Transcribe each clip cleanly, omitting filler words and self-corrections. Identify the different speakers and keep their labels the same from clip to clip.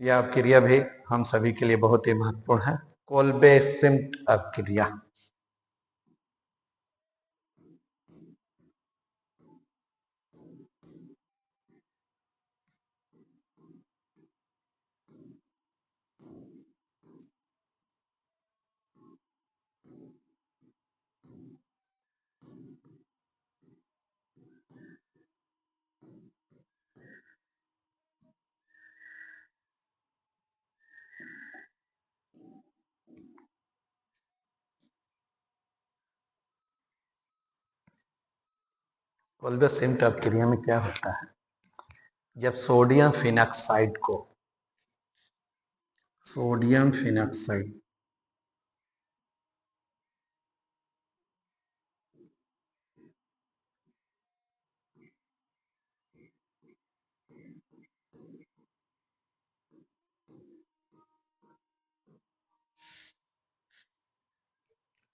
Speaker 1: यह अपक्रिया भी हम सभी के लिए बहुत ही महत्वपूर्ण है। कोल्बे सिम्ट अपक्रिया। कोल्बे सिम्ट अपक्रिया में क्या होता है, जब सोडियम फिनॉक्साइड को सोडियम फिनॉक्साइड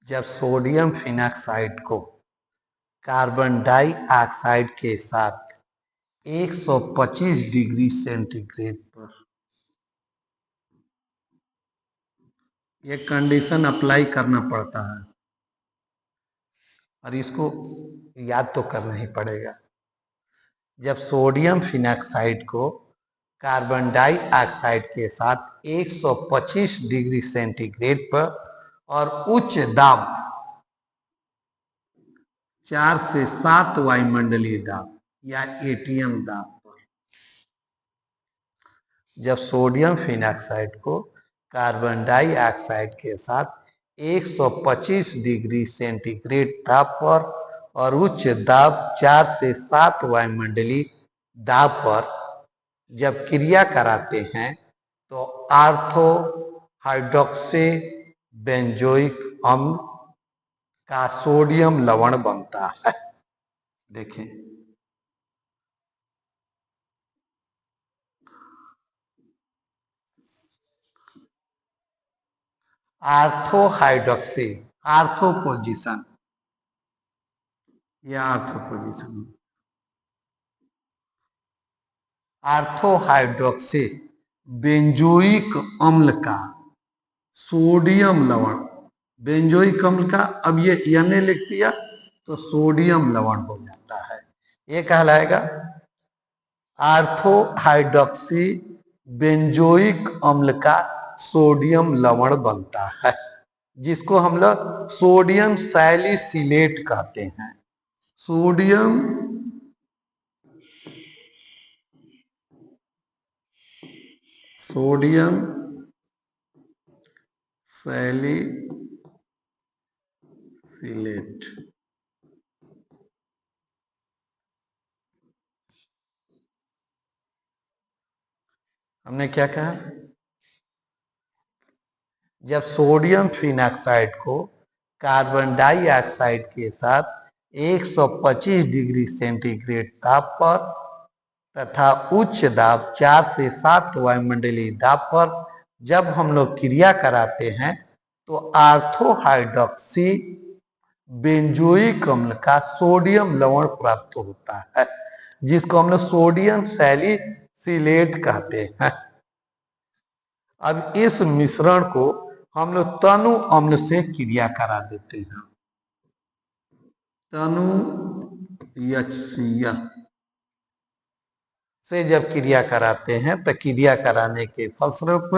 Speaker 1: जब सोडियम फिनॉक्साइड को कार्बन डाइऑक्साइड के साथ 125 डिग्री सेंटीग्रेड पर यह कंडीशन अप्लाई करना पड़ता है, और इसको याद तो करना ही पड़ेगा। जब सोडियम फिनॉक्साइड को कार्बन डाइऑक्साइड के साथ 125 डिग्री सेंटीग्रेड पर और उच्च दाब 4 से 7 वायुमंडलीय दाब या एटीएम दाब पर, जब सोडियम फिनॉक्साइड को कार्बन डाइऑक्साइड के साथ 125 डिग्री सेंटीग्रेड दाब पर और उच्च दाब 4 से 7 वायुमंडलीय दाब पर जब क्रिया कराते हैं तो आर्थो हाइड्रोक्सी बेंजोइक अम्ल का सोडियम लवण बनता है। देखें, आर्थो हाइड्रोक्सी, आर्थो पोजीशन या ortho position, ortho hydroxy benzoic अम्ल का सोडियम लवण, बेंजोइक अम्ल का, अब ये यानी लिख दिया तो सोडियम लवण हो जाता है। ये कहलाएगा आर्थो हाइड्रोक्सी बेंजोइक अम्ल का सोडियम लवण बनता है, जिसको हम लोग सोडियम सैलिसिलेट कहते हैं। Sodium sodium salicylate. हमने क्या कहा, जब सोडियम फिनॉक्साइड को कार्बन डाइऑक्साइड के साथ 125 डिग्री सेंटीग्रेड ताप पर तथा उच्च दाब 4 से 7 वायुमंडलीय दाब पर जब हम लोग क्रिया कराते हैं तो आर्थो हाइड्रोक्सी बेंजोइक अम्ल का सोडियम लवण प्राप्त होता है, जिसको हम लोग सोडियम सैलिसिलेट कहते हैं। अब इस मिश्रण को हम लोग तनु अम्ल से क्रिया करा देते हैं। तनु HCl से जब क्रिया कराते हैं तो क्रिया कराने के फलस्वरूप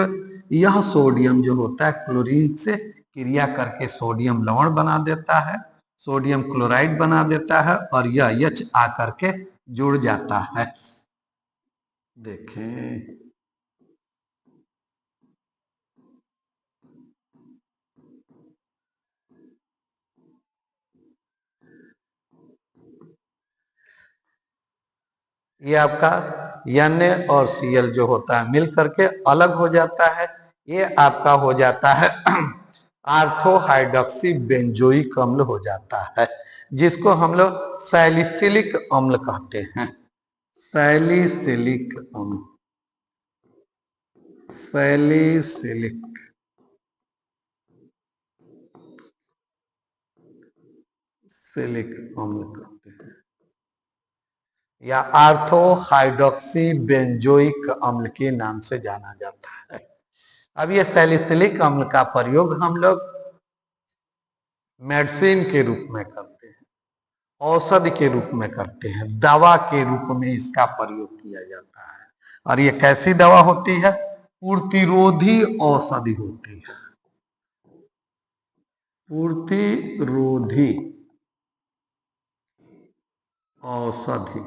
Speaker 1: यह सोडियम जो होता है क्लोरीन से क्रिया करके सोडियम लवण बना देता है, सोडियम क्लोराइड बना देता है, और यह H आकर के जुड़ जाता है। देखें, ये आपका Na और Cl जो होता है मिल करके अलग हो जाता है। ये आपका हो जाता है आर्थो हाइड्रोक्सी बेंजोइक अम्ल हो जाता है, जिसको हम लोग सैलिसिलिक अम्ल कहते हैं। सैलिसिलिक अम्ल, सैलिसिलिक सिलिक अम्ल कहते हैं। या आर्थो हाइड्रोक्सी बेंजोइक अम्ल के नाम से जाना जाता है। अब ये सैलिसिलिक अम्ल का प्रयोग हम लोग मेडिसिन के रूप में करते हैं, औषधि के रूप में करते हैं, दवा के रूप में इसका प्रयोग किया जाता है। और ये कैसी दवा होती है? प्रतिरोधी औषधि होती है। प्रतिरोधी औषधि।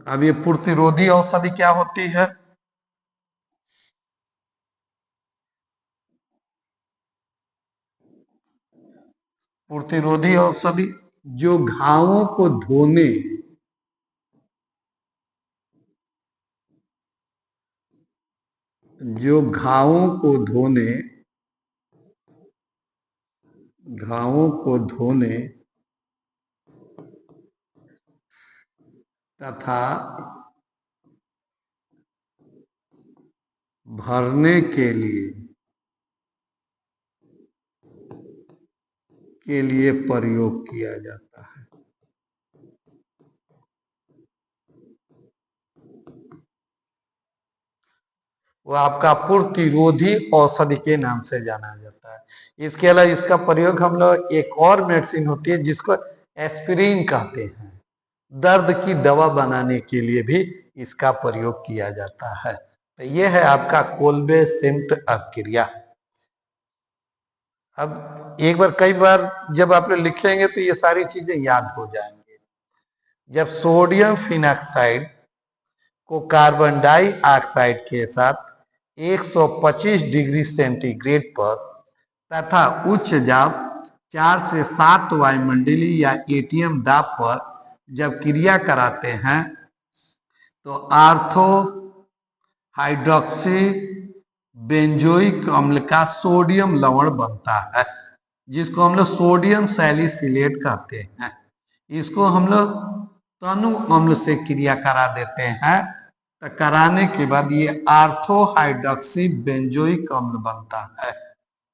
Speaker 1: अब ये प्रतिरोधी औषधि क्या होती है? प्रतिरोधी औषधि जो घावों को धोने, जो घावों को धोने, घावों को धोने तथा भरने के लिए प्रयोग किया जाता है। वो आपका प्रतिरोधी औषधि के नाम से जाना जाता है। इसके अलावा इसका प्रयोग हम लोग एक और मेडिसिन होती है जिसको एस्पिरिन कहते हैं, दर्द की दवा बनाने के लिए भी इसका प्रयोग किया जाता है। तो ये है आपका कोल्बे सिम्प्ट अभिक्रिया। अब एक बार, कई बार जब आप लोग लिखेंगे तो ये सारी चीजें याद हो जाएंगे। जब सोडियम फिनॉक्साइड को कार्बन डाइऑक्साइड के साथ 125 डिग्री सेंटीग्रेड पर तथा उच्च दाब 4 से 7 वायुमंडलीय या एटीएम दाब पर जब क्रिया कराते हैं तो आर्थो हाइड्रोक्सी बेंजोइक अम्ल का सोडियम लवण बनता है, जिसको हम लोग सोडियम सैलिसिलेट कहते हैं। इसको हम लोग तनु अम्ल से क्रिया करा देते हैं, तो कराने के बाद ये आर्थो हाइड्रोक्सी बेंजोइक अम्ल बनता है।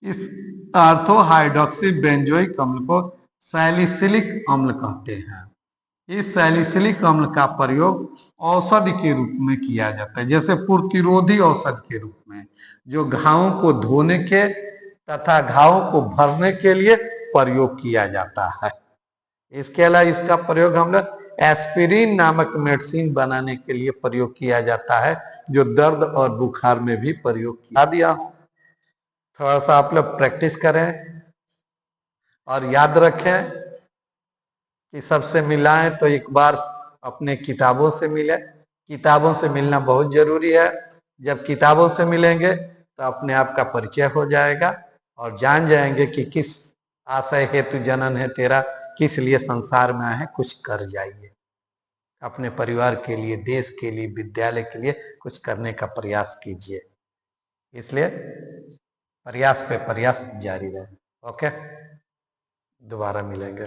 Speaker 1: इस आर्थो हाइड्रोक्सी बेंजोइक अम्ल को सैलिसिलिक अम्ल कहते हैं। इस सैलिसिलिक अम्ल का प्रयोग औषधि के रूप में किया जाता है, जैसे प्रतिरोधी औषधि के रूप में, जो घावों को धोने के तथा घावों को भरने के लिए प्रयोग किया जाता है। इसके अलावा इसका प्रयोग हम लोग एस्पिरिन नामक मेडिसिन बनाने के लिए प्रयोग किया जाता है, जो दर्द और बुखार में भी प्रयोग किया दिया। थोड़ा सा आप लोग प्रैक्टिस करें और याद रखें कि सबसे मिलाएं तो एक बार अपने किताबों से मिले। किताबों से मिलना बहुत जरूरी है। जब किताबों से मिलेंगे तो अपने आप का परिचय हो जाएगा और जान जाएंगे कि किस आशय हेतु जनन है तेरा, किस लिए संसार में आए हैं। कुछ कर जाइए, अपने परिवार के लिए, देश के लिए, विद्यालय के लिए कुछ करने का प्रयास कीजिए। इसलिए प्रयास पे प्रयास जारी रहे। ओके, दोबारा मिलेंगे।